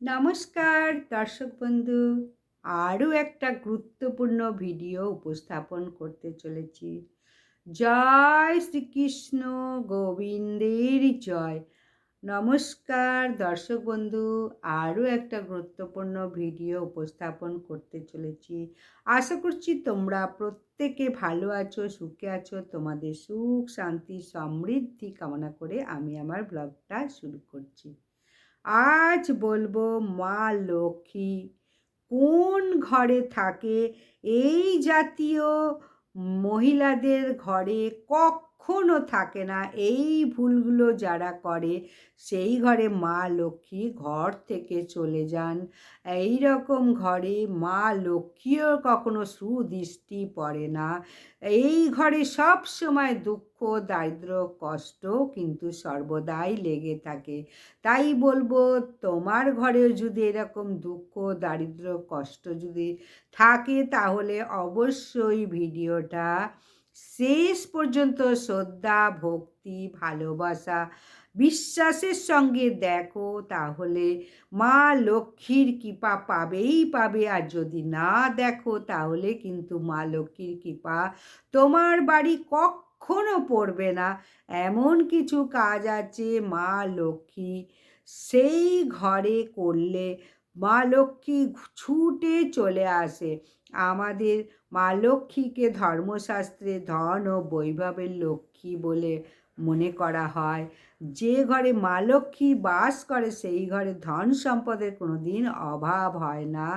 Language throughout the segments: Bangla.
নমস্কার দর্শক বন্ধু, আরও একটা গুরুত্বপূর্ণ ভিডিও উপস্থাপন করতে চলেছি। জয় শ্রীকৃষ্ণ, গোবিন্দের জয়। নমস্কার দর্শক বন্ধু, আরও একটা গুরুত্বপূর্ণ ভিডিও উপস্থাপন করতে চলেছি। আশা করছি তোমরা প্রত্যেকে ভালো আছো, সুখে আছো। তোমাদের সুখ, শান্তি, সমৃদ্ধি কামনা করে আমি আমার ব্লগটা শুরু করছি। আজ বলবো মা লক্ষ্মী কোন ঘরে থাকে। এই জাতীয় মহিলাদের ঘরে কখনো থাকে না। এই ভুলগুলো যারা করে সেই ঘরে মা লক্ষ্মী ঘর থেকে চলে যান। এই রকম ঘরে মা লক্ষ্মীও কখনো সুদৃষ্টি পড়ে না। এই ঘরে সব সময় দুঃখ, দারিদ্র্য, কষ্ট কিন্তু সর্বদাই লেগে থাকে। তাই বলবো, তোমার ঘরেও যদি এরকম দুঃখ, দারিদ্র্য, কষ্ট যদি থাকে তাহলে অবশ্যই ভিডিওটা শেষ পর্যন্ত শ্রদ্ধা, ভক্তি, ভালোবাসা, বিশ্বাসের সঙ্গে দেখো। তাহলে মা লক্ষ্মীর কৃপা পাবেই পাবে। আর যদি না দেখো তাহলে কিন্তু মা লক্ষ্মীর কৃপা তোমার বাড়ি কখনো পড়বে না। এমন কিছু কাজ আছে মা লক্ষ্মী সেই ঘরে করলে মা লক্ষ্মী ছুটে চলে আসে। আমাদের মা লক্ষ্মীকে ধর্মশাস্ত্রে ধন ও বৈভবের লক্ষ্মী বলে মনে করা হয়। যে ঘরে মা লক্ষ্মী বাস করে সেই ঘরে ধন সম্পদের কোনো দিন অভাব হয় না।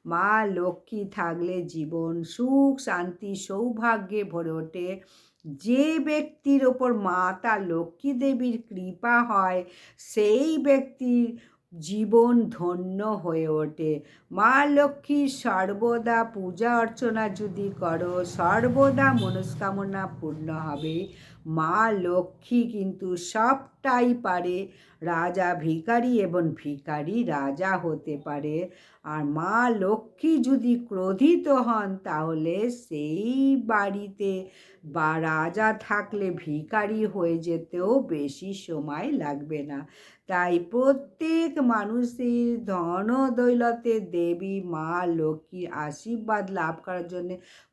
মা লক্ষ্মী থাকলে জীবন সুখ, শান্তি, সৌভাগ্যে ভরে ওঠে। যে ব্যক্তির ওপর মাতা লক্ষ্মী দেবীর কৃপা হয় সেই ব্যক্তির জীবন ধন্য হয়ে ওঠে। মা লক্ষ্মীর সর্বদা পূজা অর্চনা যদি করো সর্বদা মনস্কামনা পূর্ণ হবে। মা লক্ষ্মী কিন্তু সবটাই পারে। রাজা ভিখারি এবং ভিখারি রাজা হতে পারে। আর মা লক্ষ্মী যদি ক্রোধিত হন তাহলে সেই বাড়িতে বা রাজা থাকলে ভিখারি হয়ে যেতেও বেশি সময় লাগবে না। তাই প্রত্যেক মানুষের ধন দৌলতের দেবী মা লক্ষ্মীর আশীর্বাদ লাভ করার জন্য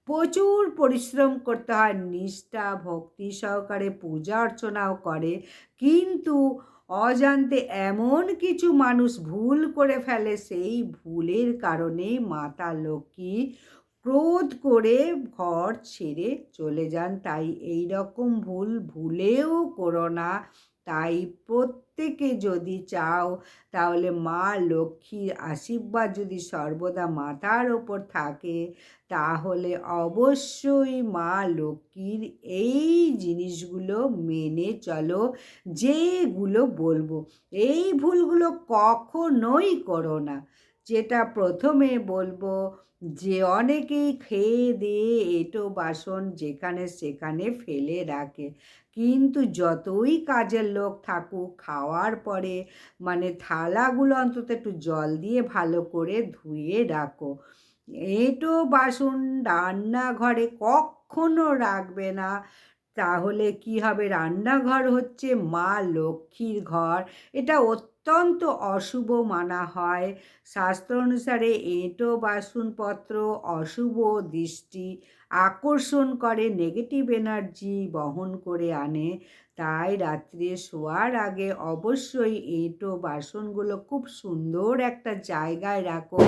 প্রচুর পরিশ্রম করতে হয়। নিষ্ঠা, ভক্তি সহকারে পূজা অর্চনাও করে, কিন্তু অজান্তে এমন কিছু মানুষ ভুল করে ফেলে। সেই ভুলের কারণে মাতা লক্ষ্মী ক্রোধ করে ঘর ছেড়ে চলে যান। তাই এই রকম ভুল ভুলেও করো না। তাই প্রত্যেকে যদি চাও তাহলে মা লক্ষ্মীর আশীর্বাদ যদি সর্বদা মাথার ওপর থাকে তাহলে অবশ্যই মা লক্ষ্মীর এই জিনিসগুলো মেনে চলো, যেগুলো বলবো। এই ভুলগুলো কখনোই করো না। যেটা প্রথমে বলবো, যে অনেকেই খেয়ে দিয়ে এঁটো বাসন যেখানে সেখানে ফেলে রাখে, কিন্তু যতই কাজের লোক থাকুক খাওয়ার পরে থালাগুলো অন্তত একটু জল দিয়ে ভালো করে ধুয়ে রাখো। এঁটো বাসন রান্নাঘরে কখনো রাখবে না। তাহলে কি হবে? রান্নাঘর হচ্ছে মা লক্ষ্মীর ঘর। এটা অত্যন্ত অশুভ মানা হয়। শাস্ত্র অনুসারে এঁটো বাসনপত্র অশুভ দৃষ্টি আকর্ষণ করে, নেগেটিভ এনার্জি বহন করে আনে। তাই রাত্রে শোয়ার আগে অবশ্যই এঁটো বাসনগুলো খুব সুন্দর একটা জায়গায় রাখো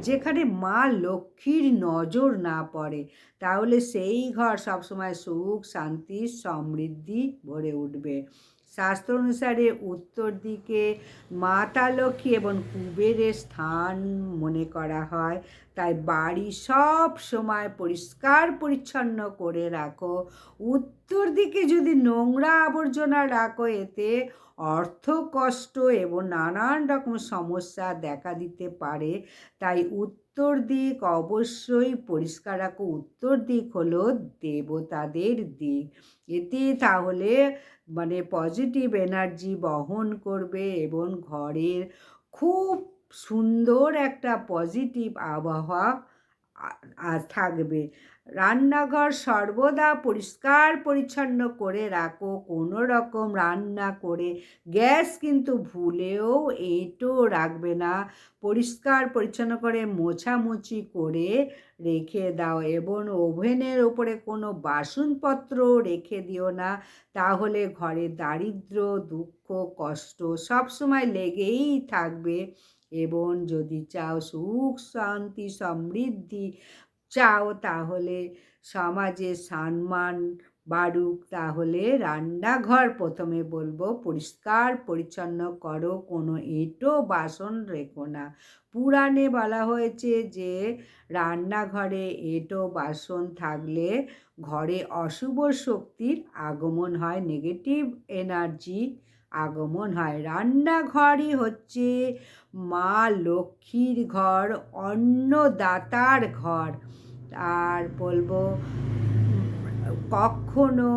যেখানে মা লক্ষ্মীর নজর না পড়ে। তাহলে সেই ঘর সবসময় সুখ, শান্তি, সমৃদ্ধি ভরে উঠবে। শাস্ত্র অনুসারে উত্তর দিকে মাতা লক্ষ্মী এবং কুবেরের স্থান মনে করা হয়। তাই বাড়ি সব সময় পরিষ্কার পরিচ্ছন্ন করে রাখো। উত্তর দিকে যদি নোংরা আবর্জনা রাখো এতে অর্থ কষ্ট এবং নানান রকম সমস্যা দেখা দিতে পারে। তাই উত্তর দিক অবশ্যই পরিষ্কার রাখো। উত্তর দিক হলো দেবতাদের দিক। এতে তাহলে পজিটিভ এনার্জি বহন করবে এবং ঘরের খুব সুন্দর একটা পজিটিভ আবহাওয়া থাকবে। রান্নাঘর সর্বদা পরিষ্কার পরিচ্ছন্ন করে রাখো। কোনো রকম রান্না করে গ্যাস কিন্তু ভুলেও এঁটো রাখবে না। পরিষ্কার পরিচ্ছন্ন করে মোছামুছি করে রেখে দাও এবং ওভেনের ওপরে কোনো বাসনপত্র রেখে দিও না, তাহলে ঘরে দারিদ্র, দুঃখ, কষ্ট সবসময় লেগেই থাকবে। এবং যদি চাও সুখ, শান্তি, সমৃদ্ধি চাও, তাহলে সমাজে সম্মান বাড়ুক, তাহলে রান্নাঘর প্রথমে বলবো পরিষ্কার পরিচ্ছন্ন করো, কোনো এঁটো বাসন রেখো না। পুরাণে বলা হয়েছে যে রান্নাঘরে এঁটো বাসন থাকলে ঘরে অশুভ শক্তির আগমন হয়, নেগেটিভ এনার্জি আগমন হয়। রান্নাঘরই হচ্ছে মা লক্ষ্মীর ঘর, অন্নদাতার ঘর। আর বলবো কখনো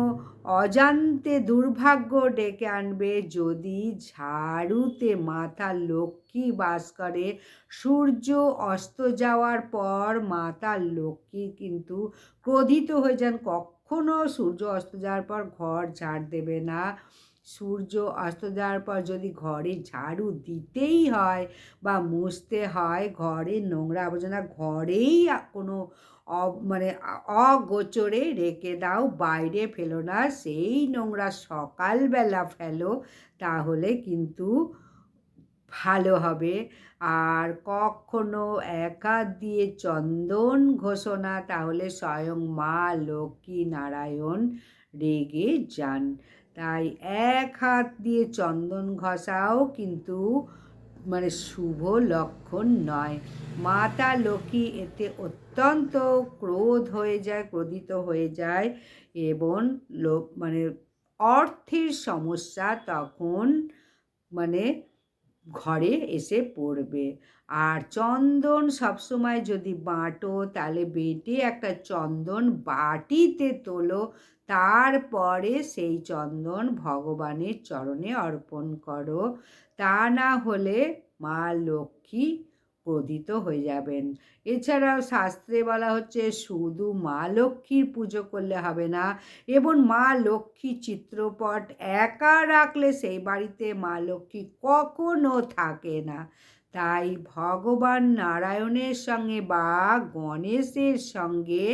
অজান্তে দুর্ভাগ্য ডেকে আনবে যদি ঝাড়ুতে মাতা লক্ষ্মী বাস করে। সূর্য অস্ত যাওয়ার পর মাতা লক্ষ্মী কিন্তু ক্রোধিত হয়ে যান। কখনো সূর্য অস্ত যাওয়ার পর ঘর ঝাড় দেবে না। সূর্য অস্ত যাওয়ার পর যদি ঘরে ঝাড়ু দিতেই হয় বা মুছতে হয়, ঘরের নোংরা আবর্জনা ঘরেই কোনো মানে অগোচরে রেখে দাও, বাইরে ফেলো না। সেই নোংরা সকালবেলা ফেলো, তাহলে কিন্তু ভালো হবে। আর কখনো এক হাত দিয়ে চন্দন ঘষো না, তাহলে স্বয়ং মা লক্ষ্মী নারায়ণ রেগে যান। তাই এক হাত দিয়ে চন্দন ঘষাও কিন্তু মানে শুভ লক্ষণ নয়। মাতা লক্ষ্মী এতে অত্যন্ত ক্রোধিত হয়ে যায় এবং মানে অর্থের সমস্যা তখন মানে ঘরে এসে পড়বে। আর চন্দন সবসময় যদি বাটো, তাহলে বেটে একটা চন্দন বাটিতে তোলো, তারপরে সেই চন্দন ভগবানের চরণে অর্পণ করো। তা না হলে মা লক্ষ্মী ক্রোধিত হয়ে যাবেন। এছাড়াও শাস্ত্রে বলা হচ্ছে শুধু মা লক্ষ্মীর পুজো করলে হবে না, এবং মা লক্ষ্মী চিত্রপট একা রাখলে সেই বাড়িতে মা লক্ষ্মী কখনো থাকে না। তাই ভগবান নারায়ণের সঙ্গে বা গণেশের সঙ্গে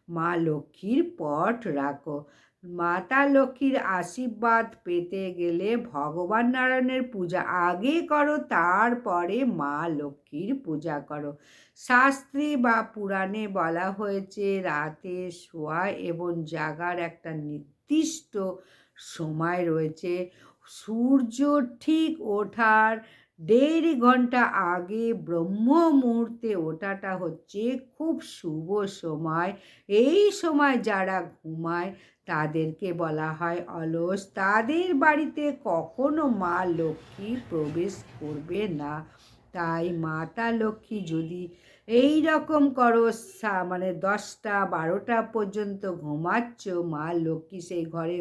মা লক্ষ্মীর পট রাখো। মাতা লক্ষ্মীর আশীর্বাদ পেতে গেলে ভগবান নারায়ণের পূজা আগে করো, তারপরে মা লক্ষ্মীর পূজা করো। শাস্ত্রে বা পুরাণে বলা হয়েছে রাতে শোয়া এবং জাগার একটা নির্দিষ্ট সময় রয়েছে। সূর্য ঠিক ওঠার 1.5 ঘন্টা আগে ব্রহ্ম মুহূর্তে ওঠাটা হচ্ছে খুব শুভ সময়। এই সময় যারা ঘুমায় তাদেরকে বলা হয় অলস। তাদের বাড়িতে কখনো মা লক্ষ্মী প্রবেশ করবে না। তাই মাতা লক্ষ্মী যদি এই রকম করো, মানে 10টা-12টা পর্যন্ত ঘুমাচ্ছ, মা লক্ষ্মী সেই ঘরে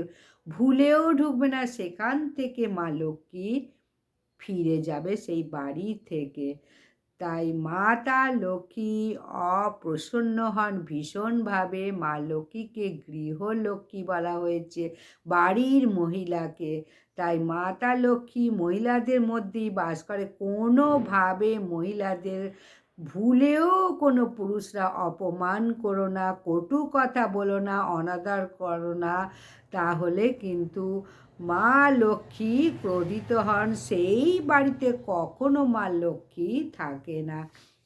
ভুলেও ঢুকবে না। সেখান থেকে মা লক্ষ্মী ফিরে যাবে সেই বাড়ি থেকে। তাই মাতা লক্ষ্মী অপ্রসন্ন হন ভীষণভাবে। মা লক্ষ্মীকে গৃহলক্ষ্মী বলা হয়েছে, বাড়ির মহিলাকে। তাই মাতা লক্ষ্মী মহিলাদের মধ্যেই বাস করে। কোনোভাবে মহিলাদের ভুলেও কোনো পুরুষরা অপমান করো না, কটু কথা বলো না, অনাদর করো না, তাহলে কিন্তু মা লক্ষ্মী ক্রোধিত হন। সেই বাড়িতে কখনো মা লক্ষ্মী থাকে না।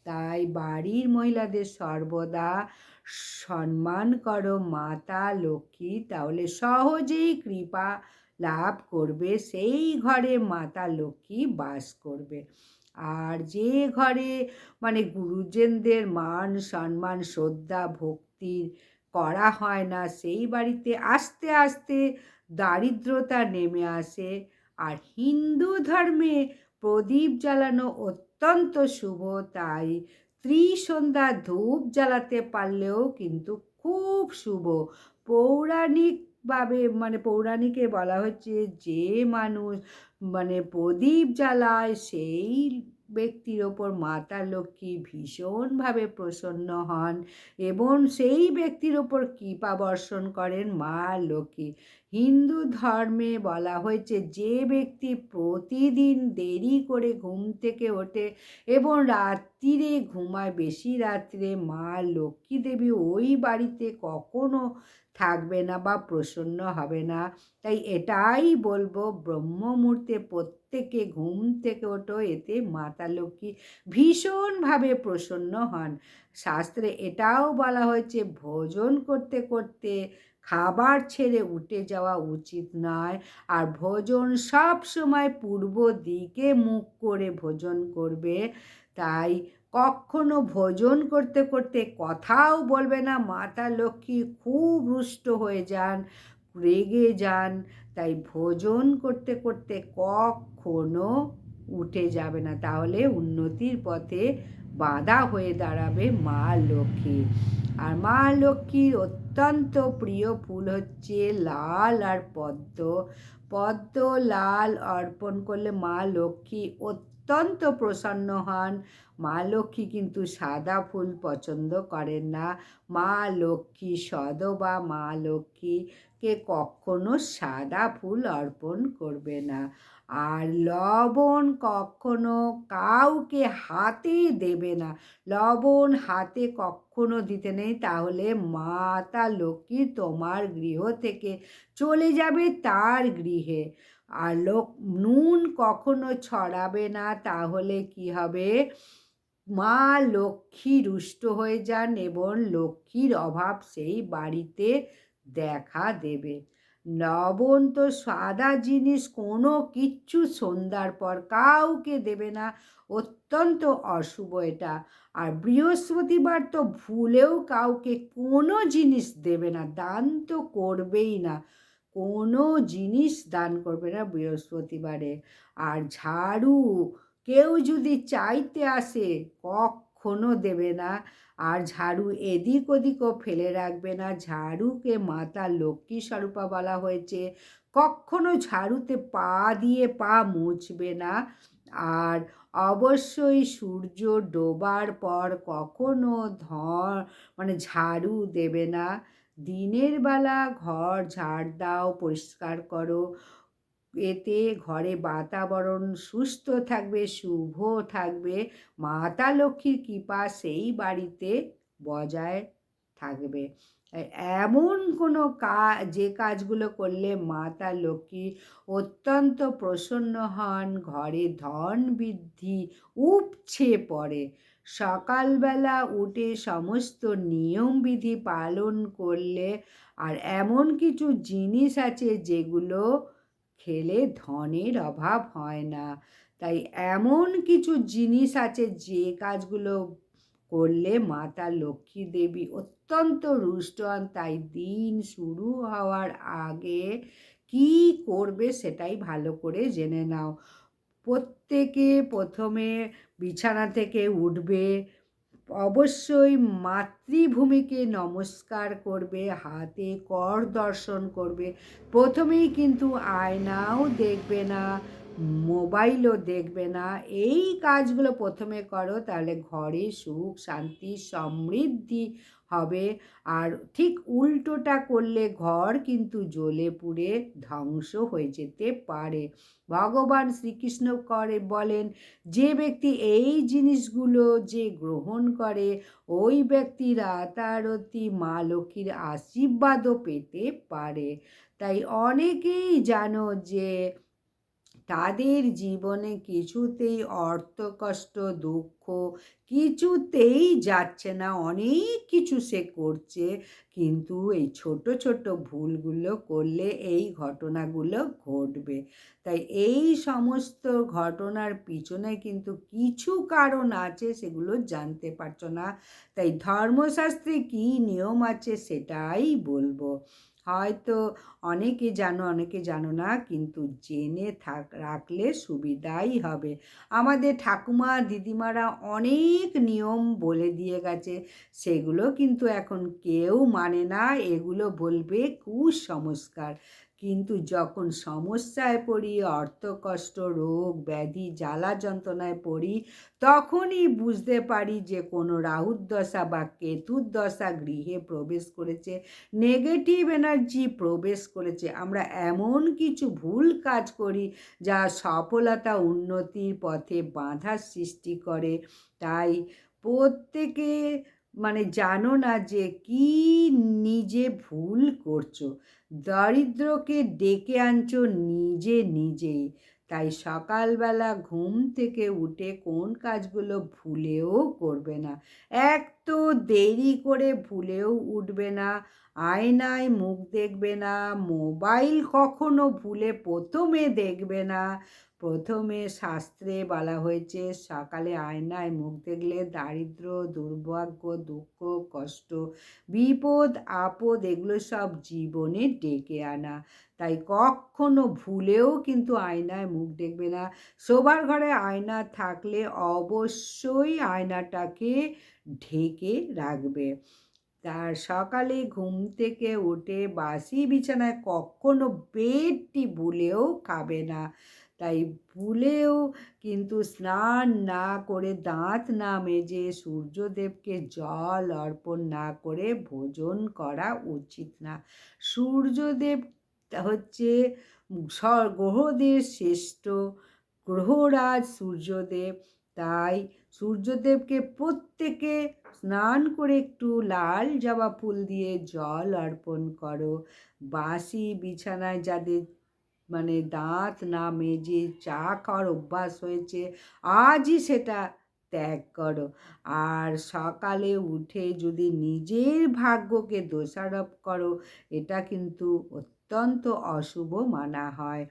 তাই বাড়ির মহিলাদের সর্বদা সম্মান করো মাতা লক্ষ্মী, তাহলে সহজেই কৃপা লাভ করবে। সেই ঘরে মাতা লক্ষ্মী বাস করবে। আর যে ঘরে মানে গুরুজনদের মান সম্মান শ্রদ্ধা ভক্তি করা হয় না, সেই বাড়িতে আস্তে আস্তে দারিদ্রতা নেমে আসে। আর হিন্দু ধর্মে প্রদীপ জ্বালানো অত্যন্ত শুভ, তাই ত্রিসন্ধ্যা ধূপ জ্বালাতে পারলেও কিন্তু খুব শুভ। পৌরাণিকভাবে পৌরাণিকে বলা হচ্ছে যে মানুষ প্রদীপ জ্বালায় সেই ব্যক্তির ওপর মাতা লক্ষ্মী ভীষণভাবে প্রসন্ন হন এবং সেই ব্যক্তির ওপর কৃপা বর্ষণ করেন মা লক্ষ্মী। হিন্দু ধর্মে বলা হয়েছে, যে ব্যক্তি প্রতিদিন দেরি করে ঘুম থেকে ওঠে এবং রাত্রিরে ঘুমায়, বেশি রাত্রে, মা লক্ষ্মী দেবী ওই বাড়িতে কখনো থাকবে না বা প্রসন্ন হবে না। তাই এটাই বলবো, ব্রহ্ম মুহূর্তে প্রত্যেকে ঘুম থেকে ওঠো, এতে মাতা লক্ষ্মী ভীষণভাবে প্রসন্ন হন। শাস্ত্রে এটাও বলা হয়েছে, ভোজন করতে করতে খাবার ছেড়ে উঠে যাওয়া উচিত নয়, আর ভোজন সব সময় পূর্ব দিকে মুখ করে ভোজন করবে। তাই কখনো ভোজন করতে করতে কথাও বলবে না, মাতা লক্ষ্মী খুব রুষ্ট হয়ে যান, রেগে যান। তাই ভোজন করতে করতে কখনো উঠে যাবে না, তাহলে উন্নতির পথে বাধা হয়ে দাঁড়াবে মা লক্ষ্মী। আর মা লক্ষ্মীর অত্যন্ত প্রিয় ফুল হচ্ছে লাল আর পদ্ম। পদ্ম লাল অর্পণ করলে মা লক্ষ্মী অত্যন্ত প্রসন্ন হন। মা লক্ষ্মী কিন্তু সাদা ফুল পছন্দ করেন না। মা লক্ষ্মী সদবা মা লক্ষ্মীকে কখনো সাদা ফুল অর্পণ করবে না। আর লবণ কখনো কাউকে হাতে দেবে না, লবণ হাতে কখনো দিতে নেই, তাহলে মাতা লক্ষ্মী তোমার গৃহ থেকে চলে যাবে তার গৃহে। আর নুন কখনো ছড়াবে না, তাহলে কি হবে, মা লক্ষ্মী রুষ্ট হয়ে যান এবং লক্ষ্মীর অভাব সেই বাড়িতে দেখা দেবে। লবণ তো সাদা জিনিস, কোনো কিচ্ছু সন্ধ্যার পর কাউকে দেবে না, অত্যন্ত অশুভ এটা। আর বৃহস্পতিবার তো ভুলেও কাউকে কোনো জিনিস দেবে না, দান তো করবেই না, কোনো জিনিস দান করবে না বৃহস্পতিবারে। আর ঝাড়ু কেউ যদি চাইতে আসে কখনো দেবে না, আর ঝাড়ু এদিক ওদিকও ফেলে রাখবে না। ঝাড়ুকে মাতা লক্ষ্মী স্বরূপা বলা হয়েছে, কখনো ঝাড়ুতে পা দিয়ে পা মুছবে না। আর অবশ্যই সূর্য ডোবার পর কখনো ঝাড়ু দেবে না। দিনের বেলা ঘর ঝাড় দাও, পরিষ্কার করো, এতে ঘরে বাতাবরণ সুস্থ থাকবে, শুভ থাকবে, মাতা লক্ষ্মীর কৃপা সেই বাড়িতে বজায় থাকবে। এমন কোনো যে কাজগুলো করলে মাতা লক্ষ্মী অত্যন্ত প্রসন্ন হন, ঘরে ধন বৃদ্ধি উপচে পড়ে। সকালবেলা উঠে সমস্ত নিয়মবিধি পালন করলে, আর এমন কিছু জিনিস আছে যেগুলো খেলে ধনের অভাব হয় না। তাই এমন কিছু জিনিস আছে যে কাজগুলো করলে মাতা লক্ষ্মী দেবী অত্যন্ত রুষ্ট হন। তাই দিন শুরু হওয়ার আগে কি করবে সেটাই ভালো করে জেনে নাও। প্রত্যেকে প্রথমে বিছানা থেকে উঠবে, অবশ্যই মাতৃভূমিকে নমস্কার করবে, হাতে কর দর্শন করবে। প্রথমেই কিন্তু আয়নাও দেখবে না, মোবাইলও দেখবে না। এই কাজগুলো প্রথমে করো, তাহলে ঘরে সুখ শান্তি সমৃদ্ধি হবে। আর ঠিক উল্টোটা করলে ঘর কিন্তু জ্বলে পুড়ে ধ্বংস হয়ে যেতে পারে। ভগবান শ্রীকৃষ্ণ বলেন, যে ব্যক্তি এই জিনিসগুলো যে গ্রহণ করে, ওই ব্যক্তি রাতারাতি মা লক্ষ্মীর আশীর্বাদও পেতে পারে। তাই অনেকেই জানো যে তাদের জীবনে কিছুতেই অর্থকষ্ট, দুঃখ কিছুতেই যাচ্ছে না, অনেক কিছু সে করছে, কিন্তু এই ছোট ছোট ভুলগুলো করলে এই ঘটনাগুলো ঘটবে। তাই এই সমস্ত ঘটনার পিছনে কিন্তু কিছু কারণ আছে, সেগুলো জানতে পারছো না। তাই ধর্মশাস্ত্রে কী নিয়ম আছে সেটাই বলবো। হয়তো অনেকে জানো, অনেকে জানো না, কিন্তু জেনে রাখলে সুবিধাই হবে। আমাদের ঠাকুমা দিদিমারা অনেক নিয়ম বলে দিয়ে গেছে, সেগুলো কিন্তু এখন কেউ মানে না, এগুলো বলবে কুসংস্কার। কিন্তু যখন সমস্যায় পড়ি, অর্থকষ্ট, রোগ ব্যাধি, জ্বালা যন্ত্রণায় পড়ি, তখনই বুঝতে পারি যে কোনো রাহুর দশা বা কেতুর দশা গৃহে প্রবেশ করেছে, নেগেটিভ এনার্জি প্রবেশ করেছে। আমরা এমন কিছু ভুল কাজ করি যা সফলতা উন্নতির পথে বাধার সৃষ্টি করে। তাই প্রত্যেকে জানো না যে কি নিজে ভুল করছো, দারিদ্রকে ডেকে আনছো নিজে নিজেই। তাই সকালবেলা ঘুম থেকে উঠে কোন কাজগুলো ভুলেও করবে না। এক তো দেরি করে ভুলেও উঠবে না, আয়নায় মুখ দেখবে না, মোবাইল কখনো ভুলে প্রথমে দেখবে না। প্রথমে শাস্ত্রে বলা হয়েছে সকালে আয়নায় মুখ দেখলে দারিদ্র, দুর্ভাগ্য, দুঃখ, কষ্ট, বিপদ আপদ এগুলো সব জীবনে ডেকে আনা। তাই কখনো ভুলেও কিন্তু আয়নায় মুখ দেখবে না। শোবার ঘরে আয়না থাকলে অবশ্যই আয়নাটাকে ঢেকে রাখবে। তার সকালে ঘুম থেকে উঠে বাসি বিছানায় কখনো বেডটি ভুলেও খাবে না। তাই ভুলেও কিন্তু স্নান না করে, দাঁত না মেজে, সূর্যদেবকে জল অর্পণ না করে ভোজন করা উচিত না। সূর্যদেব হচ্ছে গ্রহদের শ্রেষ্ঠ গ্রহরাজ সূর্যদেব। তাই সূর্যদেবকে প্রত্যেকে স্নান করে একটু লাল জবা ফুল দিয়ে জল অর্পণ করো। বাসি বিছানায় যাদের দাঁত না মেজে চা খাওয়ার অভ্যাস হয়েছে, আজই সেটা ত্যাগ করো। আর সকালে উঠে যদি নিজের ভাগ্যকে দোষারোপ করো, এটা কিন্তু অত্যন্ত অশুভ মানা হয়।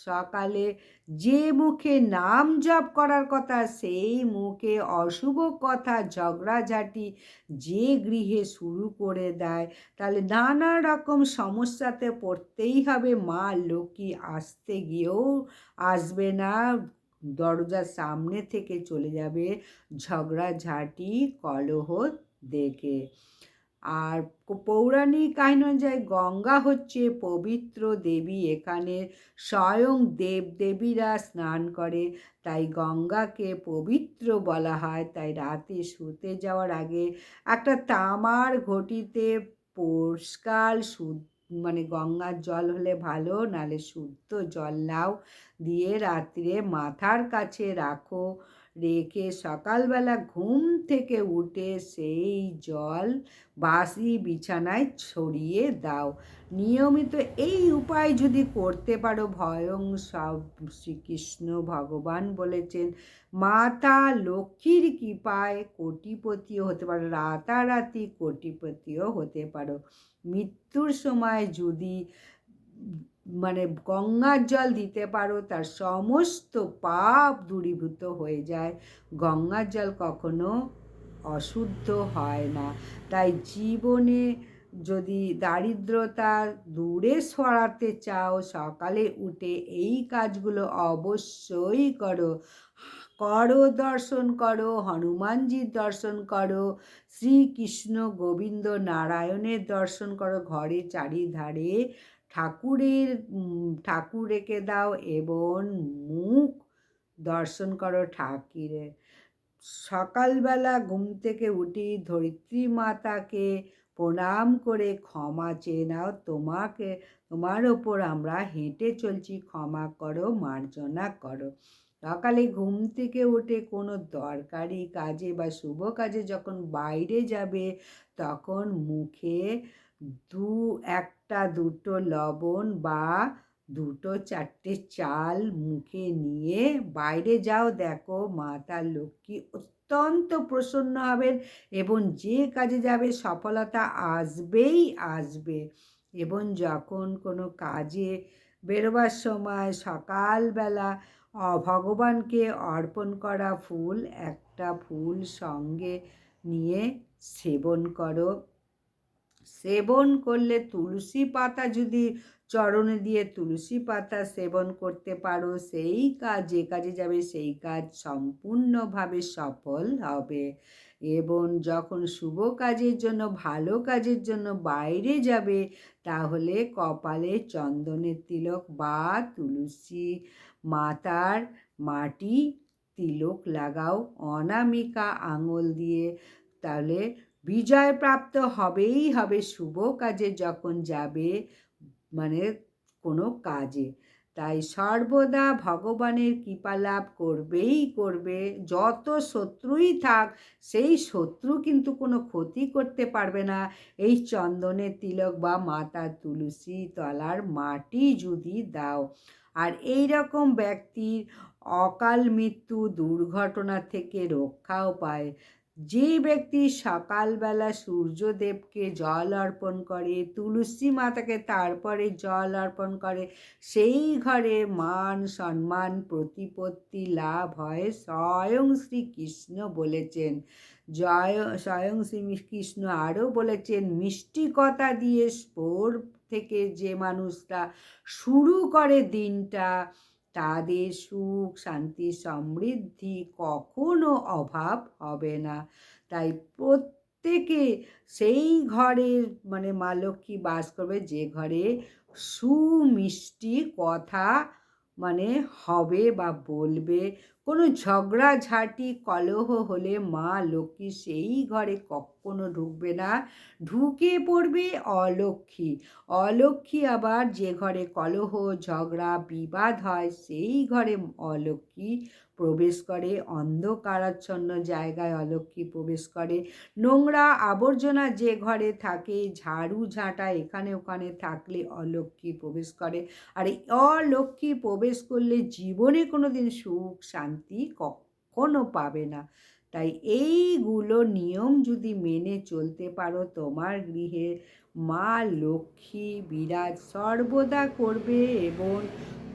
সকালে যে মুখে নাম জপ করার কথা, সেই মুখে অশুভ কথা ঝগড়াঝাটি যে গৃহে শুরু করে দেয়, তাহলে নানা রকম সমস্যাতে পড়তেই হবে। মা লক্ষ্মী আসতে গিয়েও আসবে না, দরজার সামনে থেকে চলে যাবে ঝগড়াঝাটি কলহ দেখে। আর পৌরাণিক কাহিনী অনুযায়ী গঙ্গা হচ্ছে পবিত্র দেবী। এখানে স্বয়ং দেবদেবীরা স্নান করে, তাই গঙ্গাকে পবিত্র বলা হয়। তাই রাতে শুতে যাওয়ার আগে একটা তামার ঘটিতে পরিষ্কার গঙ্গার জল হলে ভালো, নালে শুদ্ধ জল নাও, দিয়ে রাত্রে মাথার কাছে রাখো। রেখে সকালবেলা ঘুম থেকে উঠে সেই জল বাসি বিছানায় ছড়িয়ে দাও। নিয়মিত এই উপায় যদি করতে পারো, ভয়ং সব শ্রীকৃষ্ণ ভগবান বলেছেন মাতা লক্ষ্মীর কৃপায় কোটিপতিও হতে পারো, রাতারাতি কোটিপতিও হতে পারো। মৃত্যুর সময় যদি গঙ্গার জল দিতে পারো, তার সমস্ত পাপ দূরীভূত হয়ে যায়। গঙ্গার জল কখনো অশুদ্ধ হয় না। তাই জীবনে যদি দারিদ্রতা দূরে সরাতে চাও, সকালে উঠে এই কাজগুলো অবশ্যই করো। দর্শন করো, হনুমানজির দর্শন করো, শ্রীকৃষ্ণ গোবিন্দ নারায়ণের দর্শন করো। ঘরে চারিধারে ঠাকুর রেখে দাও এবং মুখ দর্শন করো ঠাকুরের। সকালবেলা ঘুম থেকে উঠি ধরিত্রী মাতাকে প্রণাম করে ক্ষমা চেয়ে নাও, তোমার ওপর আমরা হেঁটে চলছি, ক্ষমা করো, মার্জনা করো। সকালে ঘুম থেকে উঠে কোনো দরকারি কাজে বা শুভ কাজে যখন বাইরে যাবে, তখন মুখে একটা দুটো লবণ বা দুটো চারটে চাল মুখে নিয়ে বাইরে যাও। দেখো মাতা লক্ষ্মী অত্যন্ত প্রসন্ন হবেন এবং যে কাজে যাবে সফলতা আসবেই আসবে। এবং যখন কোনো কাজে বেরোবার সময় সকালবেলা ভগবানকে অর্পণ করা ফুল, একটা ফুল সঙ্গে নিয়ে সেবন করো। সেবন করলে তুলসী পাতা যদি চরণে দিয়ে তুলসী পাতা সেবন করতে পারো, সেই কাজ, যে কাজে যাবে সেই কাজ সম্পূর্ণভাবে সফল হবে। এবং যখন শুভ কাজের জন্য, ভালো কাজের জন্য বাইরে যাবে, তাহলে কপালে চন্দনের তিলক বা তুলসী মাতার মাটি তিলক লাগাও অনামিকা আঙুল দিয়ে, তাহলে বিজয় প্রাপ্ত হবেই হবে শুভ কাজে যখন যাবে, মানে কোনো কাজে। তাই সর্বদা ভগবানের কৃপা লাভ করবেই করবে। যত শত্রুই থাক, সেই শত্রু কিন্তু কোনো ক্ষতি করতে পারবে না এই চন্দনের তিলক বা মাতা তুলসী তলার মাটি যদি দাও। আর এই রকম ব্যক্তির অকাল মৃত্যু, দুর্ঘটনা থেকে রক্ষাও পায়। যে ব্যক্তি সকালবেলা সূর্যদেবকে জল অর্পণ করে, তুলসী মাতাকে তারপরে জল অর্পণ করে, সেই ঘরে মান সম্মান প্রতিপত্তি লাভ হয়। স্বয়ং শ্রীকৃষ্ণ বলেছেন, স্বয়ং শ্রীকৃষ্ণ আরও বলেছেন, মিষ্টি কথা দিয়ে ভোর থেকে যে মানুষটা শুরু করে দিনটা, তাদের সুখ শান্তি সমৃদ্ধি কখনো অভাব হবে না। তাই প্রত্যেকে সেই ঘরে, মানে মা লক্ষ্মী বাস করবে যে ঘরে সুমিষ্টি কথা মানে হবে বা বলবে। কোনো ঝগড়াঝাঁটি কলহ হলে মা লক্ষ্মী সেই ঘরে কখনো ঢুকবে না, ঢুকে পড়বে অলক্ষ্মী। অলক্ষ্মী আবার যে ঘরে কলহ ঝগড়া বিবাদ হয়, সেই ঘরে অলক্ষ্মী প্রবেশ করে। অন্ধকারাচ্ছন্ন জায়গায় অলক্ষ্মী প্রবেশ করে। নোংরা আবর্জনা যে ঘরে থাকে, ঝাড়ু ঝাঁটা এখানে ওখানে থাকলে অলক্ষ্মী প্রবেশ করে। আর এই অলক্ষ্মী প্রবেশ করলে জীবনে কোনো দিন সুখ শান্তি কখনো পাবে না। তাই এইগুলো নিয়ম যদি মেনে চলতে পারো, তোমার গৃহে মা লক্ষ্মী বিরাজ সর্বদা করবে এবং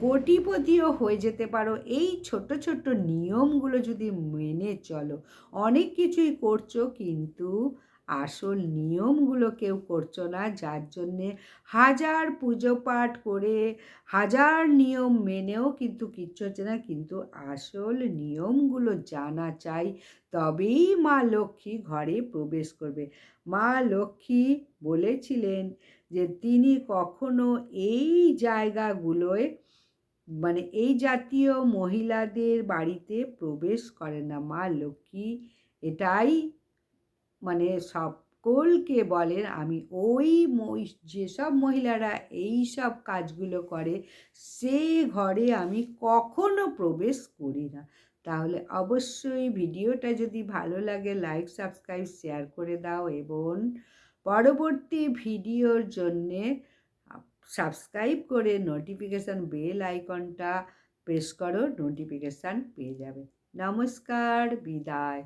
কোটিপতিও হয়ে যেতে পারো। এই ছোট ছোট নিয়মগুলো যদি মেনে চলো, অনেক কিছুই করছো কিন্তু আসল নিয়মগুলো কেউ করছো না, যার জন্যে হাজার পুজো পাঠ করে, হাজার নিয়ম মেনেও কিন্তু কিচ্ছু হচ্ছে না। কিন্তু আসল নিয়মগুলো জানা চাই, তবেই মা লক্ষ্মী ঘরে প্রবেশ করবে। মা লক্ষ্মী বলেছিলেন যে তিনি কখনো এই জায়গাগুলোয়, মানে এই জাতীয় মহিলাদের বাড়িতে প্রবেশ করেন না। মা লক্ষ্মী এটাই মানে সকলকে বলেন, আমি ওই যেসব মহিলারা এই সব কাজগুলো করে, সে ঘরে আমি কখনো প্রবেশ করি না। তাহলে অবশ্যই ভিডিওটা যদি ভালো লাগে লাইক সাবস্ক্রাইব শেয়ার করে দাও এবং পরবর্তী ভিডিওর জন্যে সাবস্ক্রাইব করে নোটিফিকেশান বেল আইকনটা প্রেস করো, নোটিফিকেশান পেয়ে যাবে। নমস্কার, বিদায়।